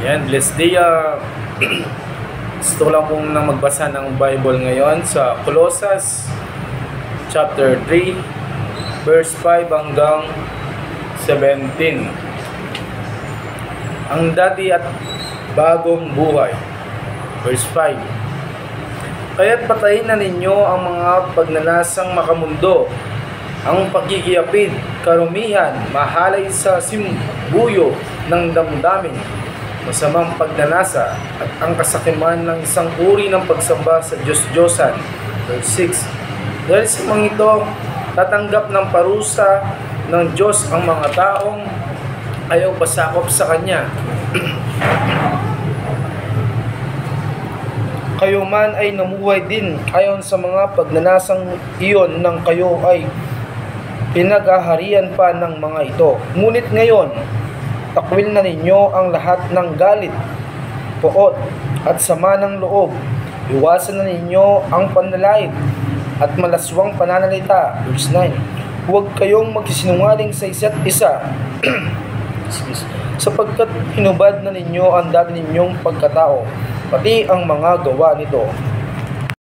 Yan, blessed day. Gusto ko lang pong nang magbasa ng Bible ngayon sa Colossus chapter 3 verse 5 hanggang 17. Ang dati at bagong buhay. Verse 5. Kaya't patayin na ninyo ang mga pagnanasang makamundo, ang pagkikiyapid, karumihan, mahalay sa simbuyo ng damdamin, masamang pagnanasa, at ang kasakiman ng isang uri ng pagsamba sa Diyos-Diyosan. Verse 6. Dahil sa mga ito, tatanggap ng parusa ng Diyos ang mga taong ayaw pasakop sa Kanya. Kayo man ay namuhay din ayon sa mga pagnanasang iyon nang kayo ay pinag-aharian pa ng mga ito. Ngunit ngayon, takwil na ninyo ang lahat ng galit, poot, at sama ng loob. Iwasan na ninyo ang panlalait at malaswang pananalita. Verse 9. Huwag kayong magsisinungaling sa isa't isa, sapagkat hinubad na ninyo ang dati ninyong pagkatao, pati ang mga gawa nito.